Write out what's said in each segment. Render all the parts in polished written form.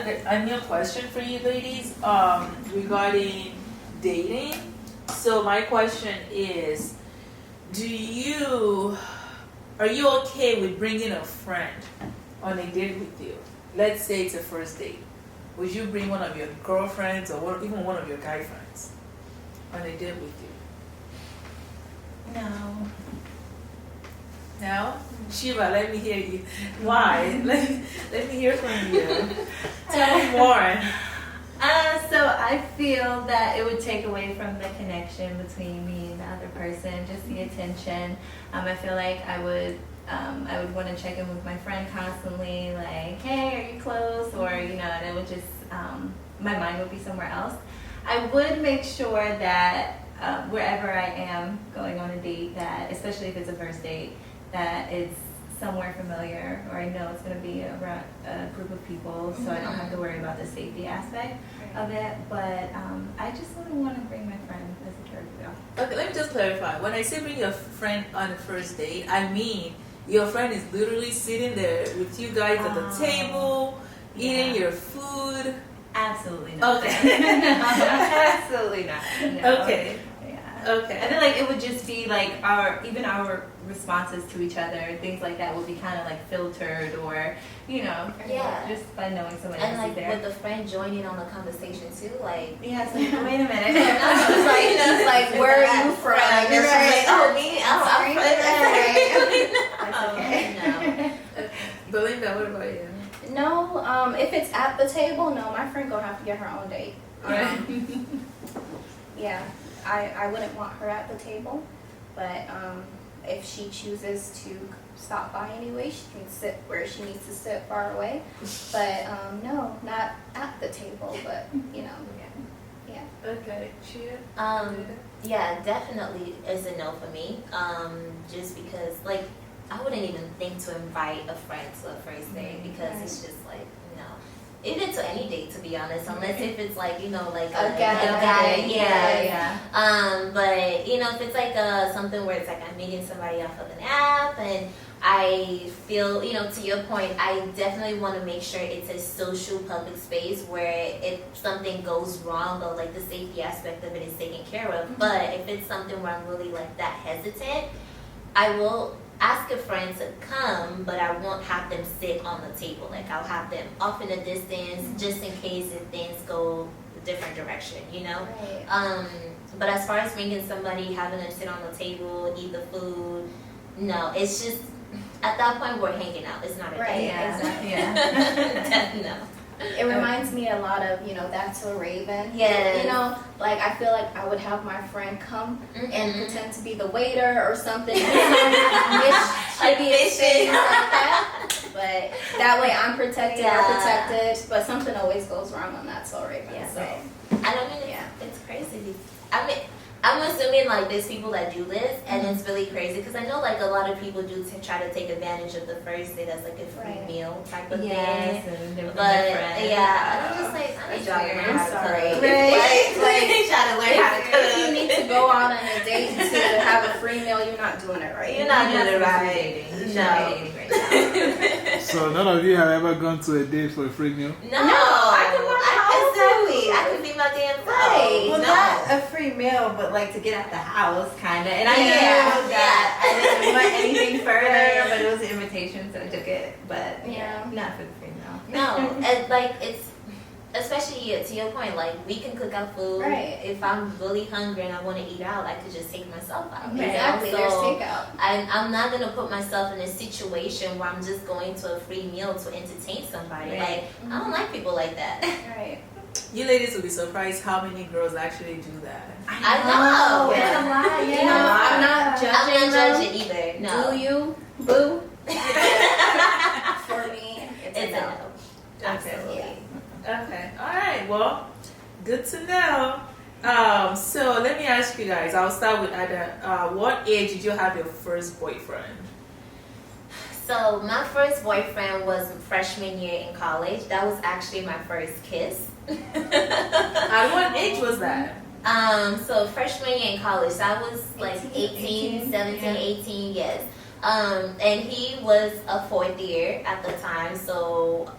a new question for you ladies regarding dating. So my question is, are you okay with bringing a friend on a date with you? Let's say it's a first date. Would you bring one of your girlfriends or even one of your guy friends on a date with you? No. No? Shiva, let me hear you. Why? let me hear from you. Tell me more. So I feel that it would take away from the connection between me and the other person, just the attention. I feel like I would want to check in with my friend constantly, like, hey, are you close? Or, and it would just, my mind would be somewhere else. I would make sure that wherever I am going on a date, that, especially if it's a first date, that it's somewhere familiar, or I know it's going to be around a group of people, so I don't have to worry about the safety aspect of it. But I just wouldn't want to bring my friend as a third wheel. Okay, let me just clarify. When I say bring your friend on a first date, I mean your friend is literally sitting there with you guys at the table, eating your food. Absolutely not. Okay. Absolutely not. No. Okay. Yeah. Okay. I feel like it would just be like our responses to each other, things like that would be kind of like filtered, or just by knowing somebody and else like is there. with the friend joining on the conversation too, like Yeah, it's like, wait a minute. it's like where are you from? And she's like, oh me, I'm from. Okay. No. Belinda, what about you? No, if it's at the table, no, my friend gonna have to get her own date. Yeah, I wouldn't want her at the table, but if she chooses to stop by anyway, she can sit where she needs to sit, far away. But no, not at the table, but yeah. Okay, Chia? Yeah, definitely is a no for me. Just because, like, I wouldn't even think to invite a friend to a first date, because it's just like, even to any date, to be honest, unless if it's like, like a guy, Yeah. But if it's like something where it's like I'm meeting somebody off of an app, and I feel, to your point, I definitely want to make sure it's a social public space where if something goes wrong, or like the safety aspect of it is taken care of. Mm-hmm. But if it's something where I'm really like that hesitant, I will ask a friend to come, but I won't have them sit on the table. Like, I'll have them off in a distance, just in case if things go a different direction, Right. But as far as bringing somebody, having them sit on the table, eat the food, no, it's just, at that point, we're hanging out. It's not a Right, date. Yeah. exactly. No. It reminds me a lot of, That's So Raven. Yes. Like I feel like I would have my friend come Mm-hmm. and pretend to be the waiter or something. Mischievous things like that. But that way I'm protected, Yeah. you're protected. But something always goes wrong on That So Raven. Yeah, So. right. I don't mean it's crazy. I mean, I'm assuming like there's people that do this, and it's really crazy, because I know like a lot of people do try to take advantage of the first day as like a free meal type of Yes, thing. and they're But friends. yeah, I'm just like, I need to learn how to sorry. cook. Right. Like, try to learn how to If cook. you need to go out on a date to have a free meal, you're not doing it right. You're not doing it supposed to be right. dating. You No. shouldn't be dating right now. So none of you have ever gone to a date for a free meal? No, I could buy my own exactly. food. I could be my damn Right. Well, no. not a free meal, but like to get out the house, kind of. And I Yeah. knew that I didn't want anything further, but it was an invitation, so I took it. But Yeah. not for the free meal. No, and like it's, especially to your point, like we can cook our food. Right. If I'm really hungry and I want to eat out, I could just take myself out. Exactly. There's So takeout. I'm not gonna put myself in a situation where I'm just going to a free meal to entertain somebody. Right. Like I don't like people like that. Right. You ladies will be surprised how many girls actually do that. I know. It's a lot. Yeah. I'm not I'm judging. not judging either. No. Do you? Boo. For me, It's a no. Absolutely. Yeah. Okay. All right. Well, good to know. So let me ask you guys. I'll start with Ada. What age did you have your first boyfriend? So my first boyfriend was freshman year in college. That was actually my first kiss. At what age was that? So freshman year in college, so I was like 18, 17, yeah. 18, yes. And he was a fourth year at the time, so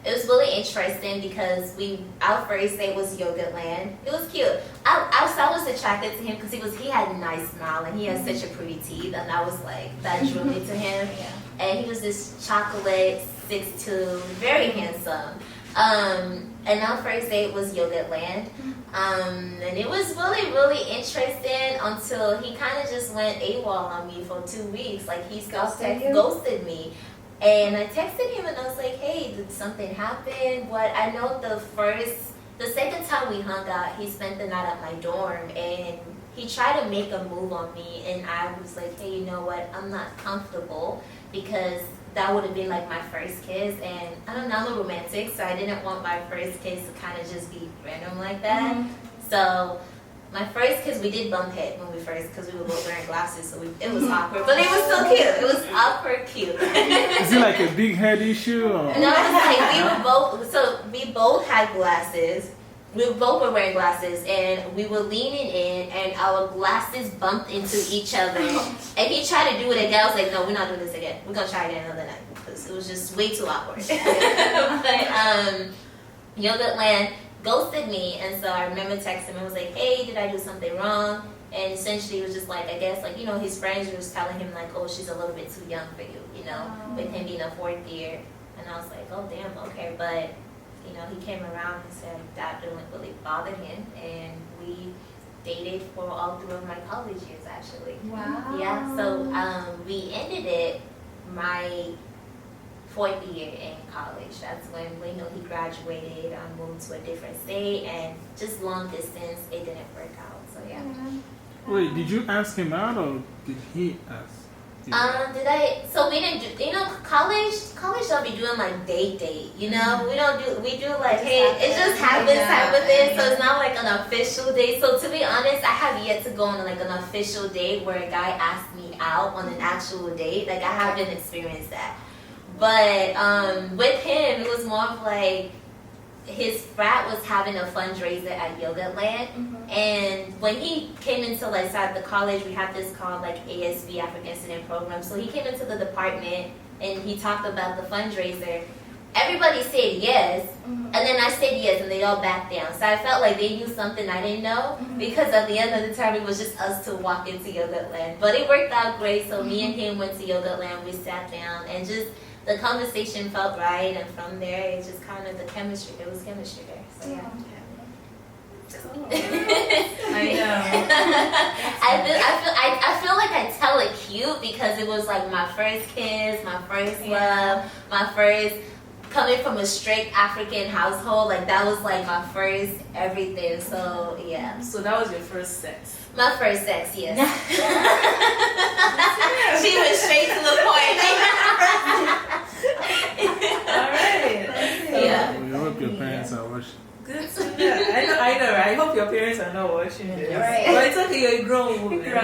It was really interesting because our first date was Yogurtland. It was cute. I was attracted to him because he had a nice smile and he had such a pretty teeth, and I was like, that drew me to him. Yeah. And he was this chocolate 6'2", very handsome. And our first date was Yogurtland. And it was really, really interesting until he kind of just went AWOL on me for 2 weeks. Like, he ghosted me. And I texted him and I was like, hey, did something happen? But I know the second time we hung out, he spent the night at my dorm and he tried to make a move on me. And I was like, hey, you know what? I'm not comfortable because that would have been like my first kiss. And I don't know, I'm a romantic, so I didn't want my first kiss to kind of just be random like that. So my first kiss, we did bump head when we first, because we were both wearing glasses, so it was awkward. But it was so cute. It was awkward cute. Is it like a big head issue? Or? No, it was like we both had glasses. We both were wearing glasses, and we were leaning in, and our glasses bumped into each other. And he tried to do it again. I was like, no, we're not doing this again. We're going to try again another night, because it was just way too awkward. But Yogurtland ghosted me, and so I remember texting him. I was like, hey, did I do something wrong? And essentially it was just like, I guess, like, you know, his friends were just telling him like, oh, she's a little bit too young for you, you know, with him being a 4th year. And I was like, oh damn, okay. But you know, he came around and said that didn't really bother him, and we dated for all through my college years actually. Wow. Yeah, so we ended it my 4th year in college. That's when, you know, he graduated, I moved to a different state, and just long distance, it didn't work out. So yeah. Wait, did you ask him out or did he ask? So we didn't do, you know, college don't be doing like date, you know? We do like, hey, it just happens type of thing, so it's not like an official date. So to be honest, I have yet to go on like an official date where a guy asked me out on an actual date. Like, I haven't experienced that. But with him, it was more of like, his frat was having a fundraiser at Yogurtland, and when he came into like inside the college, we had this called like ASB, African Student Program. So he came into the department and he talked about the fundraiser. Everybody said yes, and then I said yes, and they all backed down. So I felt like they knew something I didn't know, because at the end of the term, it was just us to walk into Yogurtland. But it worked out great. So me and him went to Yogurtland. We sat down and just the conversation felt right, and from there, it just kind of the chemistry. There was chemistry there. So yeah. I know. I feel like I tell it cute because it was like my first kiss, my first love, my first coming from a strict African household. Like, that was like my first everything. So yeah. So that was your first sex. My first sex, yes. She went straight to the point. All right. Yeah. We hope your parents are watching. Good to know. I know, right? I hope your parents are not watching this. Right. But it's okay, you're a grown woman. Grown in an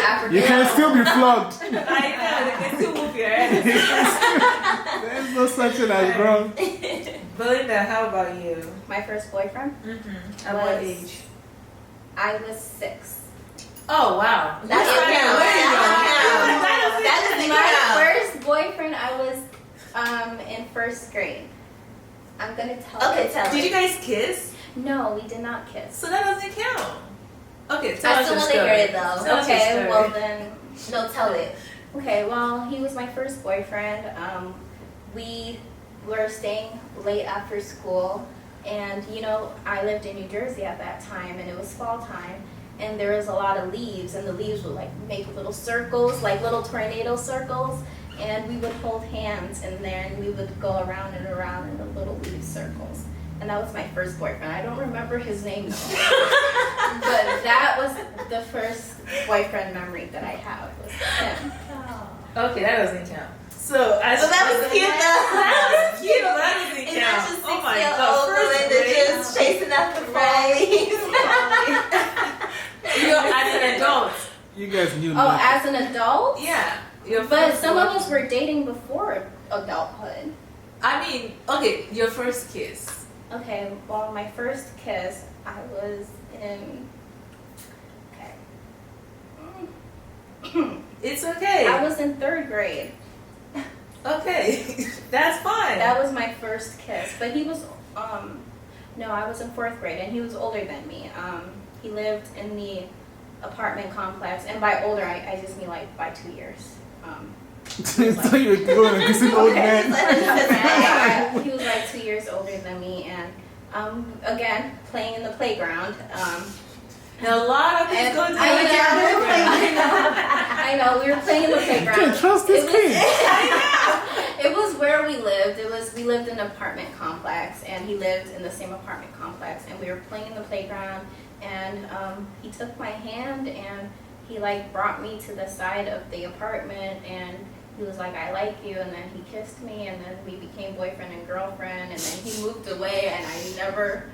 African. You can still be flogged. I know, they can still move your head. There's no such thing as grown. Belinda, how about you? My first boyfriend, At what age? I was 6. Oh, wow. That doesn't My count. first boyfriend, I was in 1st grade. I'm gonna tell Okay, you. tell Did me. you guys kiss? No, we did not kiss. So that doesn't count. Okay, tell I us still your want to story. hear it though. Tell us your Okay, story. well then. No, tell it. Okay, well, he was my first boyfriend. We were staying late after school, and you know, I lived in New Jersey at that time, and it was fall time, and there was a lot of leaves, and the leaves would like make little circles, like little tornado circles, and we would hold hands in there, and we would go around and around in the little leaf circles. And that was my first boyfriend. I don't remember his name though, but that was the first boyfriend memory that I have was him. Okay, that doesn't count. So, as that was cute though. That was cute, but that doesn't It's count. not just Oh my 6-year-old God, first Belinda grade. just chasing after fall leaves. You're as an adult. You guys knew Oh, nothing. as an adult? Yeah. Your But first some of love. us were dating before adulthood. I mean, okay, your first kiss. Okay, well, my first kiss, I was in. Okay. It's okay. I was in 3rd grade. Okay, that's fine. That was my first kiss. But he was, no, I was in 4th grade, and he was older than me. He lived in the apartment complex, and by older, I just mean like by 2 years. So you're going to kiss an old man. Yeah, he was like 2 years older than me, and again, playing in the playground. Now, a lot of these And go I together. know, we were playing in the You can't playground. trust this kid. It was where we lived. We lived in an apartment complex, and he lived in the same apartment complex. And we were playing in the playground, and he took my hand, and he like brought me to the side of the apartment, and he was like, "I like you," and then he kissed me, and then we became boyfriend and girlfriend, and then he moved away, and I never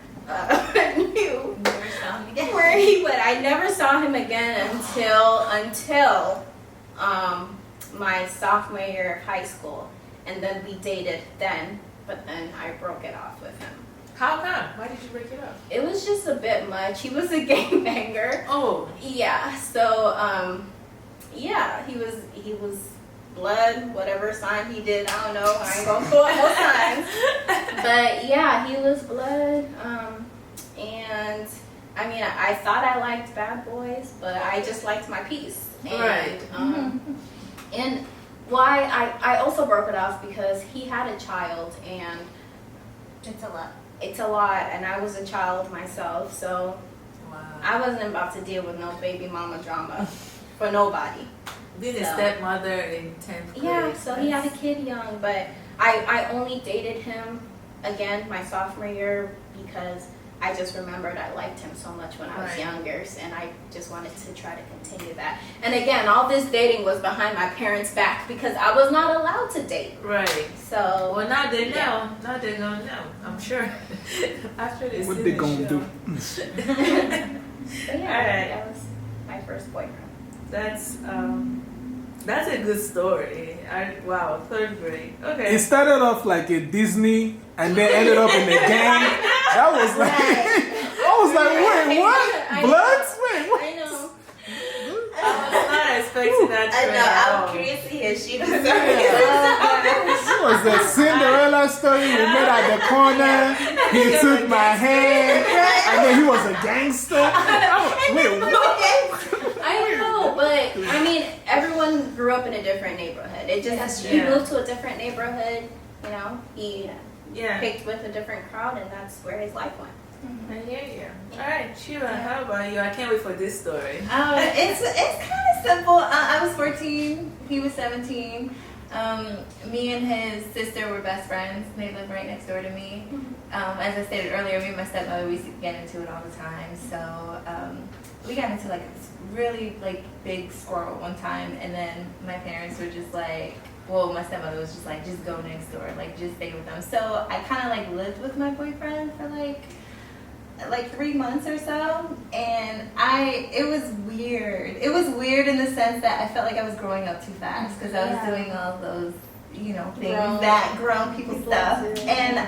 knew Never saw him again. where he went. I never saw him again until my sophomore year of high school, and then we dated then, but then I broke it off with him. How come? Why did you break it up? It was just a bit much. He was a gangbanger. Oh, Yeah, so yeah, he was blood, whatever sign he did, I don't know. I ain't gonna pull out no signs. But yeah, he was blood. And I mean, I thought I liked bad boys, but I just liked my peace. And, Right. And why I also broke it off because he had a child, and It's a lot. it's a lot, and I was a child myself, so wow. I wasn't about to deal with no baby mama drama for nobody. Being a So- stepmother in 10th grade. Yeah, so he had a kid young, but I only dated him again my sophomore year because I just remembered I liked him so much when I was Right. younger, and I just wanted to try to continue that. And again, all this dating was behind my parents' back because I was not allowed to date. Right. So Well, now they know. Yeah. Now they're gonna know. I'm sure. After they What see they the gonna show. do? but yeah, Alright. that was my first boyfriend. That's a good story. Wow, 3rd grade. Okay. It started off like a Disney and then ended up in a gang. That was like, I was like, wait, what? I Bloods? Wait, what? I know. I was not expecting that. I trend know. at I'm all. curious to hear she was It was the Cinderella story. We met at the corner. He took my hand, and then he was a gangster. Wait, what? I know, but I mean, everyone grew up in a different neighborhood. It just he Yeah. moved to a different neighborhood. You know, he Yeah. picked with a different crowd, and that's where his life went. I hear you. All right, Sheila, how about you? I can't wait for this story. It's kind of simple. I was 14. He was 17. Me and his sister were best friends. They lived right next door to me. As I stated earlier, me and my stepmother, we used to get into it all the time. So we got into like a really like big squirrel one time, and then my parents were just like, well, my stepmother was just like, just go next door, like just stay with them. So I kind of like lived with my boyfriend for like 3 months or so, and it was weird. It was weird in the sense that I felt like I was growing up too fast because I was Yeah. doing all those, things Grown- that grown people people stuff. do. And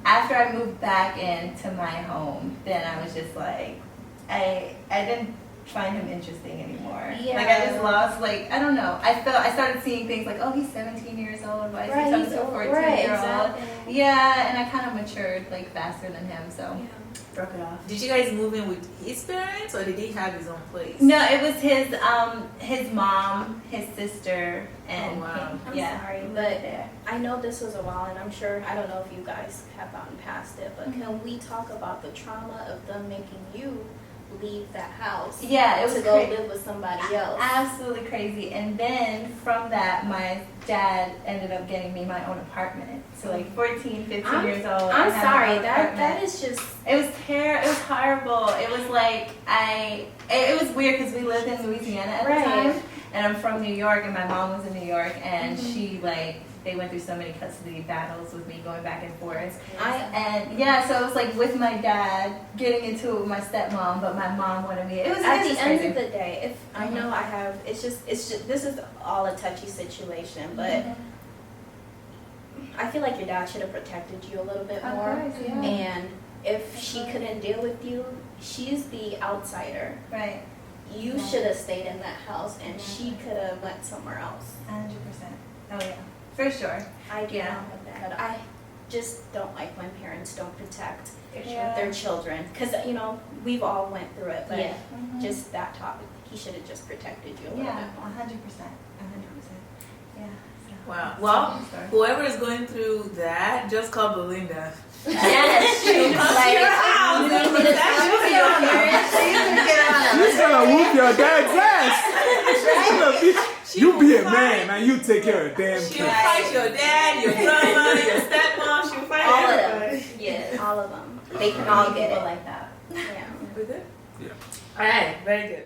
after I moved back into my home, then I was just like, I didn't find him interesting anymore. Yeah. Like I just lost, I don't know. I started seeing things like, oh, he's 17 years old. Why is he talking to a 14-year-old? exactly. Yeah, and I kind of matured faster than him, so Yeah. broke it off. Did you guys move in with his parents, or did he have his own place? No, it was his mom, his sister, and Oh, wow. him. I'm Yeah, sorry, we lived but there. I know this was a while, and I'm sure I don't know if you guys have gotten past it, but Mm-hmm. can we talk about the trauma of them making you leave that house? Yeah, it was to go cra- live with somebody else. Absolutely crazy. And then from that, my dad ended up getting me my own apartment. So 14, 15 I'm- years old. I I'm had my sorry, own that apartment. is just It was terrible. It was horrible. It was it was weird because we lived in Louisiana at Right. the time, and I'm from New York, and my mom was in New York, and she they went through so many custody battles with me going back and forth. So it was with my dad getting into it with my stepmom, but my mom wanted me. It was at the just end crazy. of the day, if I know I have, it's just this is all a touchy situation, but I feel like your dad should have protected you a little bit Of more. course, yeah. And if she couldn't deal with you, she's the outsider. Right. You Yeah. should have stayed in that house, and she could have went somewhere else. 100%. Oh yeah, for sure. I get Yeah. on with that. I just don't like when parents don't protect Yeah. their children, because we've all went through it, but Yeah. just that topic, he should have just protected you a little Yeah, bit more. 100%. Yeah. So. Wow. Well, Story. whoever is going through that, just call Belinda. Yes, She'll come to your house you and need to protect talk you. to your parents. She's gonna whoop your dad's ass. She's gonna be, you be a man and you take care of damn She'll kids. fight your dad, your grandma, your stepmom. She'll fight All of everybody. them. Yeah. All of them. They can all get People it. like that. Yeah. We good? Yeah. All right. Very good.